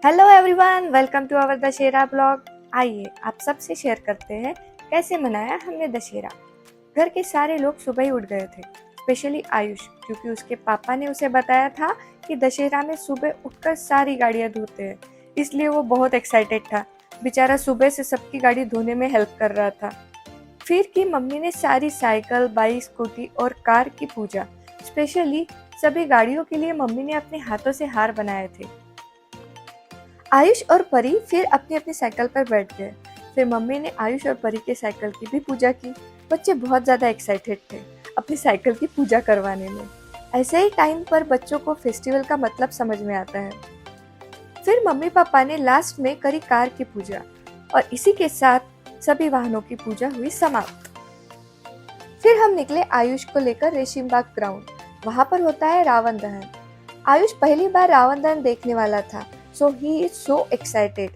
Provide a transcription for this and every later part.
Hello everyone, welcome to our Dussehra blog. आइए आप सबसे शेयर करते हैं कैसे मनाया हमने दशहरा। घर के सारे लोग सुबह ही उठ गए थे, स्पेशली आयुष, क्योंकि उसके पापा ने उसे बताया था कि दशहरा में सुबह उठकर सारी गाड़ियां धोते हैं, इसलिए वो बहुत एक्साइटेड था। बेचारा सुबह से सबकी गाड़ी धोने में हेल्प कर रहा था। फिर की मम्मी ने सारी साइकिल, बाइक, स्कूटी और कार की पूजा। स्पेशली सभी गाड़ियों के लिए मम्मी ने अपने हाथों से हार बनाए थे। आयुष और परी फिर अपनी अपनी साइकिल पर बैठ गए। फिर मम्मी ने आयुष और परी के साइकिल की भी पूजा की। बच्चे बहुत ज़्यादा एक्साइटेड थे अपनी साइकिल की पूजा करवाने में। ऐसे ही टाइम पर बच्चों को फेस्टिवल का मतलब समझ में आता है। फिर मम्मी पापा ने लास्ट में करी कार की पूजा और इसी के साथ सभी वाहनों की पूजा हुई समाप्त। फिर हम निकले आयुष को लेकर रेशिमबाग ग्राउंड। वहाँ पर होता है रावण दहन। आयुष पहली बार रावण दहन देखने वाला था, सो ही इज सो एक्साइटेड।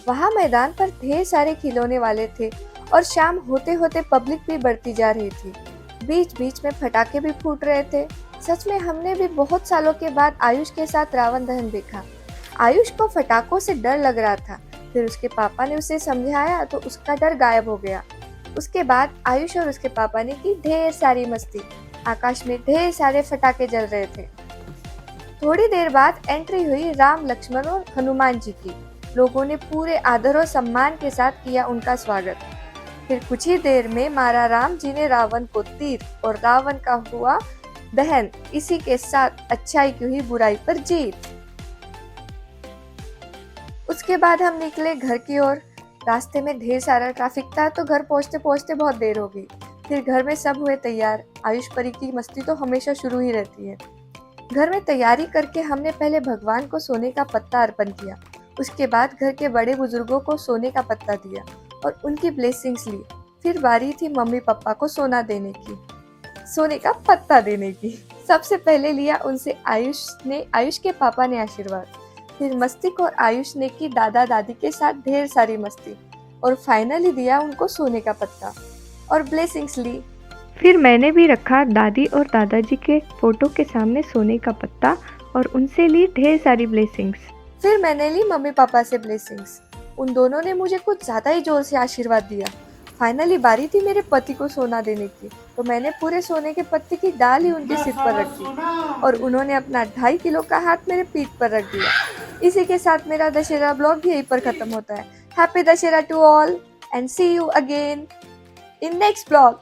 वहाँ मैदान पर ढेर सारे खिलौने वाले थे और शाम होते होते पब्लिक भी बढ़ती जा रही थी। बीच बीच में पटाखे भी फूट रहे थे। सच में हमने भी बहुत सालों के बाद आयुष के साथ रावण दहन देखा। आयुष को पटाखों से डर लग रहा था, फिर उसके पापा ने उसे समझाया तो उसका डर गायब हो गया। उसके बाद आयुष और उसके पापा ने की ढेर सारी मस्ती। आकाश में ढेर सारे पटाखे जल रहे थे। थोड़ी देर बाद एंट्री हुई राम, लक्ष्मण और हनुमान जी की। लोगों ने पूरे आदर और सम्मान के साथ किया उनका स्वागत। फिर कुछ ही देर में मारा राम जी ने रावण को तीर और रावण का हुआ दहन। इसी के साथ अच्छाई की हुई बुराई पर जीत। उसके बाद हम निकले घर की ओर। रास्ते में ढेर सारा ट्रैफिक था तो घर पहुंचते पहुंचते बहुत देर हो गई। फिर घर में सब हुए तैयार। आयुष परी की मस्ती तो हमेशा शुरू ही रहती है। घर में तैयारी करके हमने पहले भगवान को सोने का पत्ता अर्पण किया। उसके बाद घर के बड़े बुजुर्गों को सोने का पत्ता दिया और उनकी ब्लेसिंग्स ली। फिर बारी थी मम्मी पापा को सोने का पत्ता देने की। सबसे पहले लिया उनसे आयुष के पापा ने आशीर्वाद। फिर मस्तिक और आयुष ने की दादा दादी के साथ ढेर सारी मस्ती और फाइनली दिया उनको सोने का पत्ता और ब्लेसिंग्स ली। फिर मैंने भी रखा दादी और दादाजी के फोटो के सामने सोने का पत्ता और उनसे ली ढेर सारी ब्लेसिंग्स। फिर मैंने ली मम्मी पापा से ब्लेसिंग्स। उन दोनों ने मुझे कुछ ज्यादा ही जोर से आशीर्वाद दिया। फाइनली बारी थी मेरे पति को सोना देने की, तो मैंने पूरे सोने के पत्ते की डाल ही उनके सिर पर रख दी और उन्होंने अपना 2.5 किलो का हाथ मेरे पीठ पर रख दिया। इसी के साथ मेरा दशहरा ब्लॉग भी यहीं पर खत्म होता है। Happy Dussehra to all and see you again in next blog.